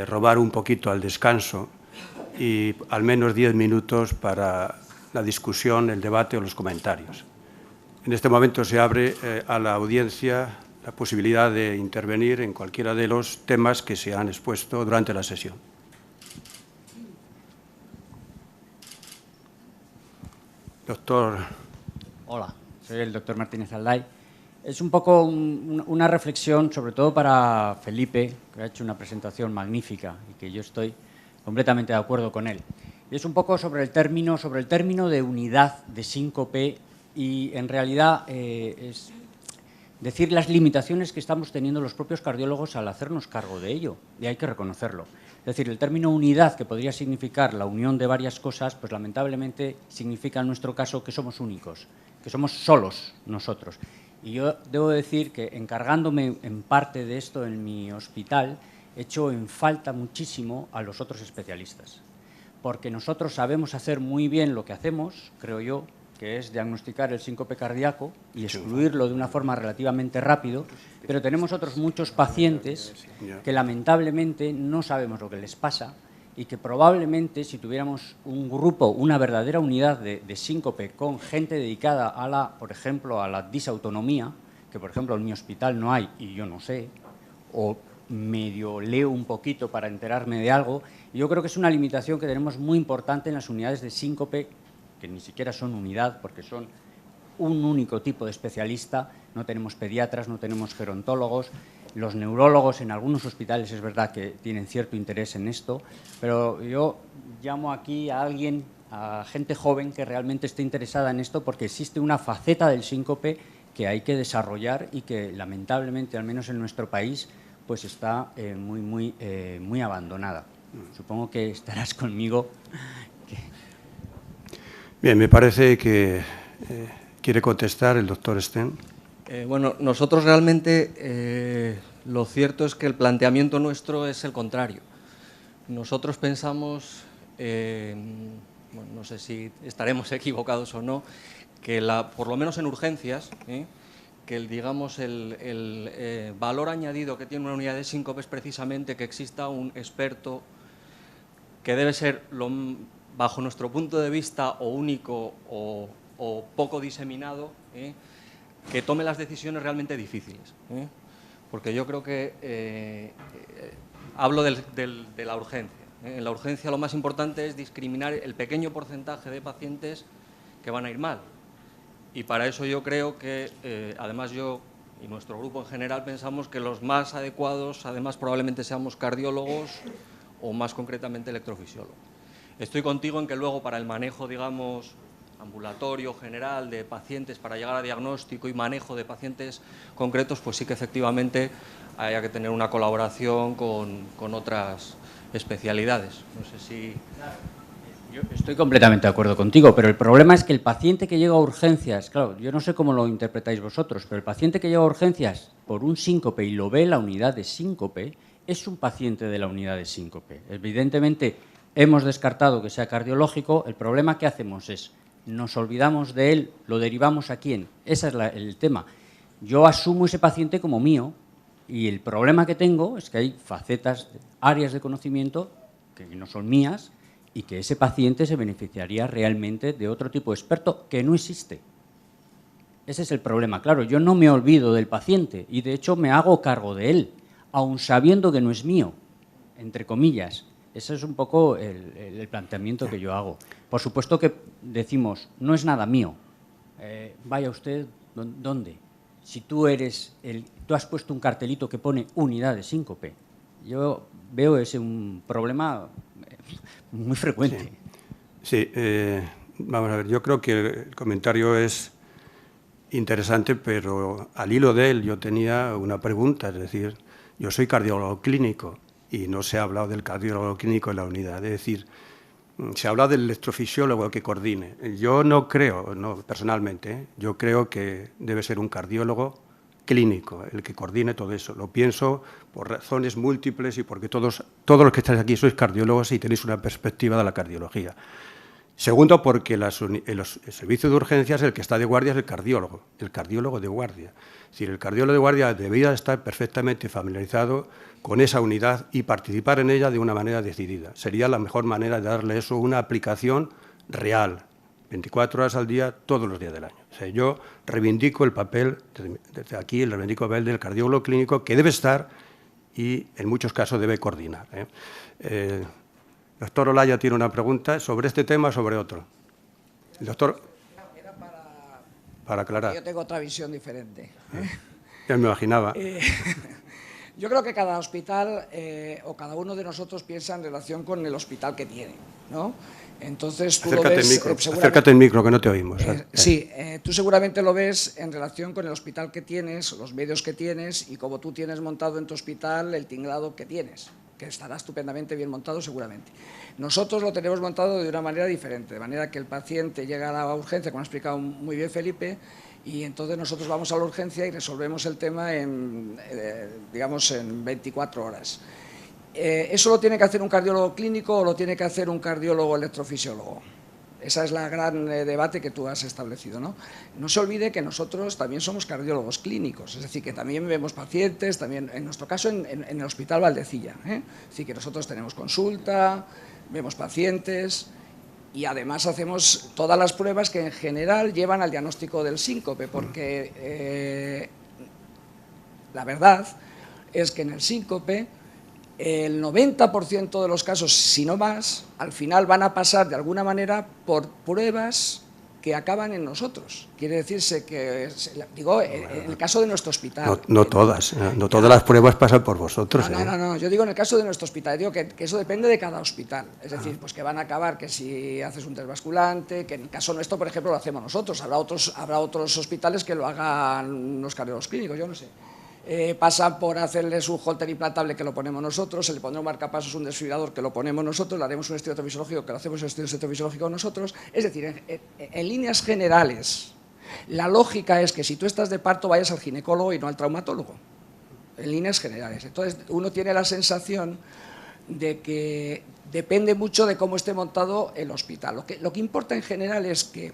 robar un poquito al descanso y al menos 10 minutos para la discusión, el debate o los comentarios. En este momento se abre a la audiencia la posibilidad de intervenir en cualquiera de los temas que se han expuesto durante la sesión. Doctor. Hola, soy el doctor Martínez Alday. Es un poco una reflexión, sobre todo para Felipe, que ha hecho una presentación magnífica y que yo estoy completamente de acuerdo con él. Y es un poco sobre el término de unidad, de síncope, y en realidad es decir las limitaciones que estamos teniendo los propios cardiólogos al hacernos cargo de ello, y hay que reconocerlo. Es decir, el término unidad, que podría significar la unión de varias cosas, pues lamentablemente significa en nuestro caso que somos únicos, que somos solos nosotros. Y yo debo decir que encargándome en parte de esto en mi hospital, echo en falta muchísimo a los otros especialistas, porque nosotros sabemos hacer muy bien lo que hacemos, creo yo, que es diagnosticar el síncope cardíaco y excluirlo de una forma relativamente rápido, pero tenemos otros muchos pacientes que lamentablemente no sabemos lo que les pasa y que probablemente si tuviéramos un grupo, una verdadera unidad de síncope con gente dedicada a la, por ejemplo, a la disautonomía, que por ejemplo en mi hospital no hay y yo no sé, o medio leo un poquito para enterarme de algo, y yo creo que es una limitación que tenemos muy importante en las unidades de síncope, que ni siquiera son unidad, porque son un único tipo de especialista. No tenemos pediatras, no tenemos gerontólogos. Los neurólogos en algunos hospitales es verdad que tienen cierto interés en esto, pero yo llamo aquí a alguien, a gente joven que realmente esté interesada en esto, porque existe una faceta del síncope que hay que desarrollar y que lamentablemente, al menos en nuestro país, pues está muy abandonada. Supongo que estarás conmigo. Bien, me parece que quiere contestar el doctor Sten. Bueno, nosotros realmente lo cierto es que el planteamiento nuestro es el contrario. Nosotros pensamos, bueno, no sé si estaremos equivocados o no, que por lo menos en urgencias, que el valor añadido que tiene una unidad de síncope es precisamente que exista un experto que debe ser bajo nuestro punto de vista, o único o poco diseminado, que tome las decisiones realmente difíciles. Porque yo creo que hablo de la urgencia. En la urgencia lo más importante es discriminar el pequeño porcentaje de pacientes que van a ir mal. Y para eso yo creo que, además yo y nuestro grupo en general pensamos que los más adecuados, además probablemente seamos cardiólogos o más concretamente electrofisiólogos. Estoy contigo en que luego para el manejo, digamos, ambulatorio, general, de pacientes, para llegar a diagnóstico y manejo de pacientes concretos, pues sí que efectivamente haya que tener una colaboración con otras especialidades. No sé si... Yo estoy completamente de acuerdo contigo, pero el problema es que el paciente que llega a urgencias, claro, yo no sé cómo lo interpretáis vosotros, pero el paciente que llega a urgencias por un síncope y lo ve la unidad de síncope, es un paciente de la unidad de síncope. Evidentemente, hemos descartado que sea cardiológico. El problema que hacemos es, nos olvidamos de él, lo derivamos a quién. Ese es el tema. Yo asumo ese paciente como mío y el problema que tengo es que hay facetas, áreas de conocimiento que no son mías y que ese paciente se beneficiaría realmente de otro tipo de experto que no existe. Ese es el problema. Claro, yo no me olvido del paciente y de hecho me hago cargo de él, aun sabiendo que no es mío, entre comillas. Ese es un poco el planteamiento que yo hago. Por supuesto que decimos, no es nada mío. Vaya usted, ¿dónde? Si tú has puesto un cartelito que pone unidad de síncope. Yo veo ese un problema muy frecuente. Sí, vamos a ver, yo creo que el comentario es interesante, pero al hilo de él yo tenía una pregunta, es decir, yo soy cardiólogo clínico y no se ha hablado del cardiólogo clínico en la unidad, es decir, se habla del electrofisiólogo que coordine. Yo no creo, no, personalmente, yo creo que debe ser un cardiólogo clínico el que coordine todo eso. Lo pienso por razones múltiples y porque todos los que estáis aquí sois cardiólogos y tenéis una perspectiva de la cardiología. Segundo, porque el servicio de urgencias el que está de guardia es el cardiólogo de guardia. Es decir, el cardiólogo de guardia debería estar perfectamente familiarizado con esa unidad y participar en ella de una manera decidida. Sería la mejor manera de darle eso una aplicación real, 24 horas al día, todos los días del año. O sea, yo reivindico el papel, desde aquí, reivindico el papel del cardiólogo clínico, que debe estar y en muchos casos debe coordinar. El doctor Olaya tiene una pregunta sobre este tema o sobre otro. El doctor... Era para aclarar. Yo tengo otra visión diferente. Ya me imaginaba. Yo creo que cada hospital o cada uno de nosotros piensa en relación con el hospital que tiene, ¿no? Entonces tú Acércate lo ves... acércate al micro, que no te oímos. Sí, tú seguramente lo ves en relación con el hospital que tienes, los medios que tienes y como tú tienes montado en tu hospital el tinglado que tienes, que estará estupendamente bien montado seguramente. Nosotros lo tenemos montado de una manera diferente, de manera que el paciente llega a la urgencia, como ha explicado muy bien Felipe, y entonces nosotros vamos a la urgencia y resolvemos el tema digamos, en 24 horas. ¿Eso lo tiene que hacer un cardiólogo clínico o lo tiene que hacer un cardiólogo electrofisiólogo? Esa es la gran debate que tú has establecido, ¿no? No se olvide que nosotros también somos cardiólogos clínicos, es decir, que también vemos pacientes, también en nuestro caso en el Hospital Valdecilla, es decir, que nosotros tenemos consulta, vemos pacientes y además hacemos todas las pruebas que en general llevan al diagnóstico del síncope, porque la verdad es que en el síncope el 90% de los casos, si no más, al final van a pasar de alguna manera por pruebas que acaban en nosotros. Quiere decirse que, digo, en el caso de nuestro hospital. No todas las pruebas pasan por vosotros. No, yo digo en el caso de nuestro hospital, digo que eso depende de cada hospital. Es decir, pues que van a acabar que si haces un test basculante, que en el caso nuestro, por ejemplo, lo hacemos nosotros. Habrá otros hospitales que lo hagan los cardiólogos clínicos, yo no sé. Pasa por hacerles un holter implantable que lo ponemos nosotros, se le pondrá un marcapasos, un desfibrilador que lo ponemos nosotros, le haremos un estudio electrofisiológico que lo hacemos un estudio electrofisiológico nosotros. Es decir, en líneas generales, la lógica es que si tú estás de parto vayas al ginecólogo y no al traumatólogo, en líneas generales. Entonces uno tiene la sensación de que depende mucho de cómo esté montado el hospital. Lo que importa en general es que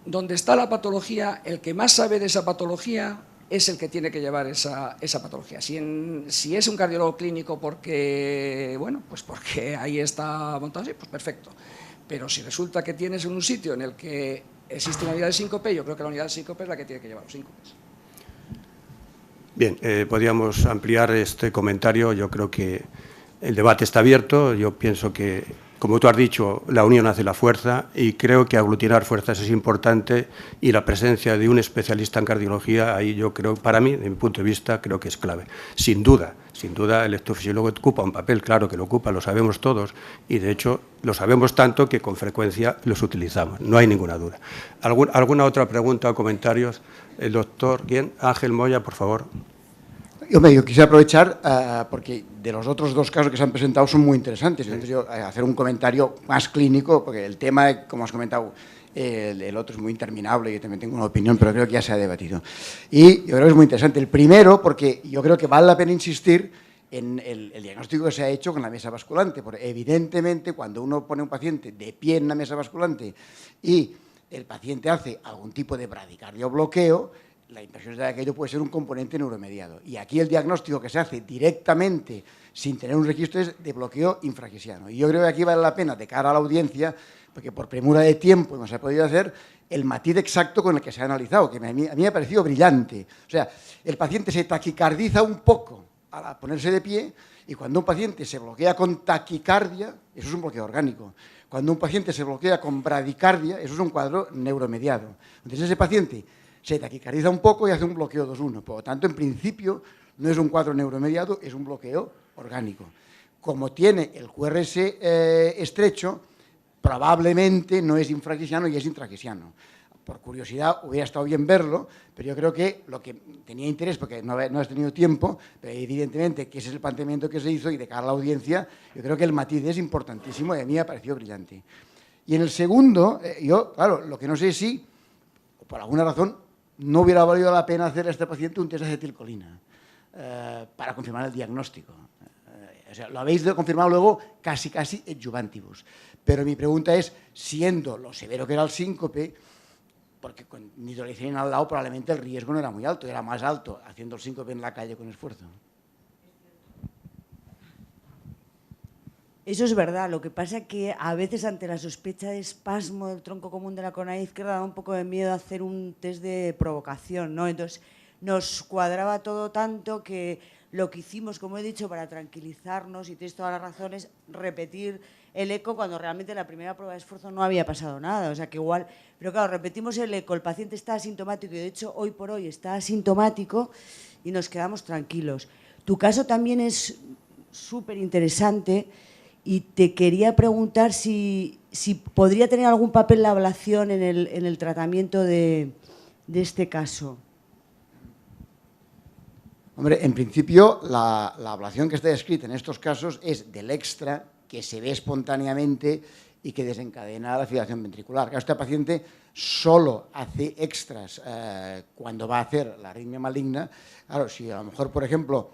donde está la patología, el que más sabe de esa patología es el que tiene que llevar esa patología. Si es un cardiólogo clínico porque, bueno, pues porque ahí está montado así, pues perfecto. Pero si resulta que tienes un sitio en el que existe una unidad de síncope, yo creo que la unidad de síncope es la que tiene que llevar los síncopes. Bien, podríamos ampliar este comentario. Yo creo que el debate está abierto. Yo pienso que, como tú has dicho, la unión hace la fuerza y creo que aglutinar fuerzas es importante y la presencia de un especialista en cardiología, ahí yo creo, para mí, de mi punto de vista, creo que es clave. Sin duda, el electrofisiólogo ocupa un papel, claro que lo ocupa, lo sabemos todos y, de hecho, lo sabemos tanto que con frecuencia los utilizamos, no hay ninguna duda. ¿Alguna otra pregunta o comentarios? El doctor, ¿quién? Ángel Moya, por favor. Yo quisiera aprovechar porque de los otros dos casos que se han presentado son muy interesantes. Entonces yo hacer un comentario más clínico, porque el tema, como has comentado, el otro es muy interminable, yo también tengo una opinión, pero creo que ya se ha debatido. Y yo creo que es muy interesante. El primero, porque yo creo que vale la pena insistir en el diagnóstico que se ha hecho con la mesa basculante. Porque evidentemente, cuando uno pone a un paciente de pie en la mesa basculante y el paciente hace algún tipo de bradicardia o bloqueo, la impresión de que aquello puede ser un componente neuromediado. Y aquí el diagnóstico que se hace directamente, sin tener un registro, es de bloqueo infragisiano. Y yo creo que aquí vale la pena, de cara a la audiencia, porque por premura de tiempo no se ha podido hacer, el matiz exacto con el que se ha analizado, que a mí me ha parecido brillante. O sea, el paciente se taquicardiza un poco al ponerse de pie, y cuando un paciente se bloquea con taquicardia, eso es un bloqueo orgánico. Cuando un paciente se bloquea con bradicardia, eso es un cuadro neuromediado. Entonces ese paciente se taquicardiza un poco y hace un bloqueo 2-1. Por lo tanto, en principio, no es un cuadro neuromediado, es un bloqueo orgánico. Como tiene el QRS estrecho, probablemente no es infragisiano y es intragisiano. Por curiosidad, hubiera estado bien verlo, pero yo creo que lo que tenía interés, porque no has tenido tiempo, pero evidentemente que ese es el planteamiento que se hizo y de cara a la audiencia, yo creo que el matiz es importantísimo y a mí me ha parecido brillante. Y en el segundo, yo, claro, lo que no sé es si, por alguna razón, no hubiera valido la pena hacer a este paciente un test de acetilcolina para confirmar el diagnóstico. O sea, lo habéis confirmado luego casi adjuvantibus. Pero mi pregunta es, siendo lo severo que era el síncope, porque con nitroglicerina al lado probablemente el riesgo no era muy alto, era más alto haciendo el síncope en la calle con esfuerzo. Eso es verdad, lo que pasa es que a veces ante la sospecha de espasmo del tronco común de la coronilla izquierda da un poco de miedo hacer un test de provocación, ¿no? Entonces nos cuadraba todo tanto que lo que hicimos, como he dicho, para tranquilizarnos, y tienes todas las razones, repetir el eco cuando realmente en la primera prueba de esfuerzo no había pasado nada, o sea que igual, pero claro, repetimos el eco, el paciente está asintomático y de hecho hoy por hoy está asintomático y nos quedamos tranquilos. Tu caso también es súper interesante. Y te quería preguntar si podría tener algún papel la ablación en el tratamiento de este caso. Hombre, en principio, la ablación que está descrita en estos casos es del extra que se ve espontáneamente y que desencadena la fibrilación ventricular. Claro, este paciente solo hace extras cuando va a hacer la arritmia maligna. Claro, si a lo mejor, por ejemplo,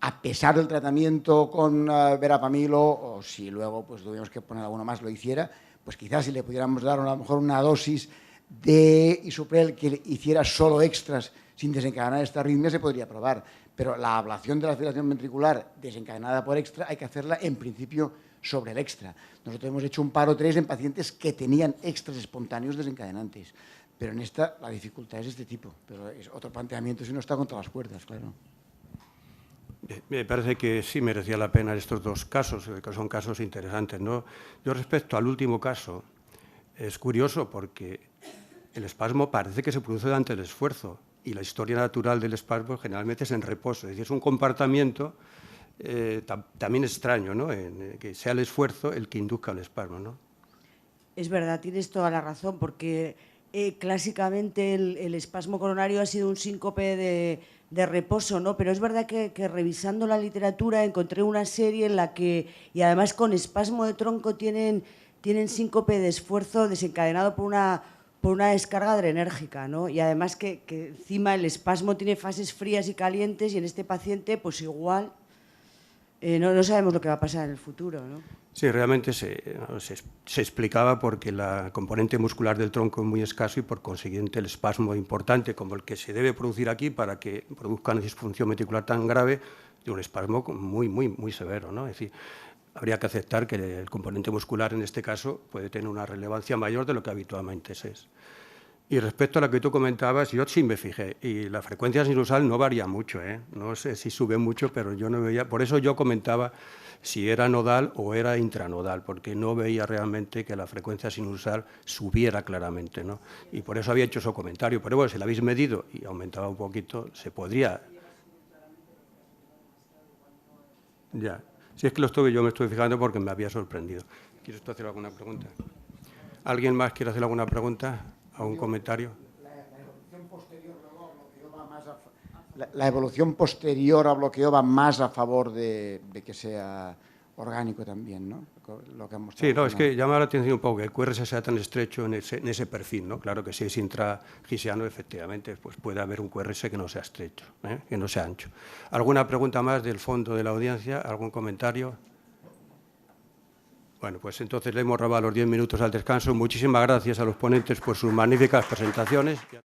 a pesar del tratamiento con verapamilo, o si luego pues tuvimos que poner alguno más, lo hiciera, pues quizás si le pudiéramos dar a lo mejor una dosis de Isuprel que hiciera solo extras sin desencadenar esta arritmia, se podría probar. Pero la ablación de la fibrilación ventricular desencadenada por extra hay que hacerla en principio sobre el extra. Nosotros hemos hecho un paro 3 en pacientes que tenían extras espontáneos desencadenantes. Pero en esta la dificultad es de este tipo. Pero es otro planteamiento si no está contra las cuerdas, claro. Me parece que sí merecía la pena estos dos casos, que son casos interesantes, ¿no? Yo respecto al último caso, es curioso porque el espasmo parece que se produce durante el esfuerzo y la historia natural del espasmo generalmente es en reposo, es decir, es un comportamiento también extraño, ¿no? Que sea el esfuerzo el que induzca el espasmo, ¿no? Es verdad, tienes toda la razón, porque clásicamente el espasmo coronario ha sido un síncope de reposo, ¿no? Pero es verdad que revisando la literatura encontré una serie en la que, y además con espasmo de tronco, tienen síncope de esfuerzo desencadenado por una descarga adrenérgica, ¿no? Y además que encima el espasmo tiene fases frías y calientes y en este paciente pues igual no sabemos lo que va a pasar en el futuro, ¿no? Sí, realmente se explicaba porque la componente muscular del tronco es muy escaso y por consiguiente el espasmo importante como el que se debe producir aquí para que produzca una disfunción ventricular tan grave de un espasmo muy severo, ¿no? Es decir, habría que aceptar que el componente muscular en este caso puede tener una relevancia mayor de lo que habitualmente es. Y respecto a lo que tú comentabas, yo sí me fijé, y la frecuencia sinusal no varía mucho, ¿eh? No sé si sube mucho, pero yo no veía, por eso yo comentaba si era nodal o era intranodal, porque no veía realmente que la frecuencia sinusal subiera claramente, ¿no? Y por eso había hecho ese comentario, pero bueno, si la habéis medido y aumentaba un poquito, se podría... Ya, si es que yo me estuve fijando porque me había sorprendido. ¿Quieres tú hacer alguna pregunta? ¿Alguien más quiere hacer alguna pregunta? ¿Algún comentario? La evolución posterior a bloqueo va más a favor de que sea orgánico también, ¿no? Lo que hemos sí, no, es que llama la atención un poco que el QRS sea tan estrecho en ese perfil, ¿no? Claro que si es intragisiano, efectivamente, pues puede haber un QRS que no sea estrecho, que no sea ancho. ¿Alguna pregunta más del fondo de la audiencia? ¿Algún comentario? Bueno, pues entonces le hemos robado los 10 minutos al descanso. Muchísimas gracias a los ponentes por sus magníficas presentaciones.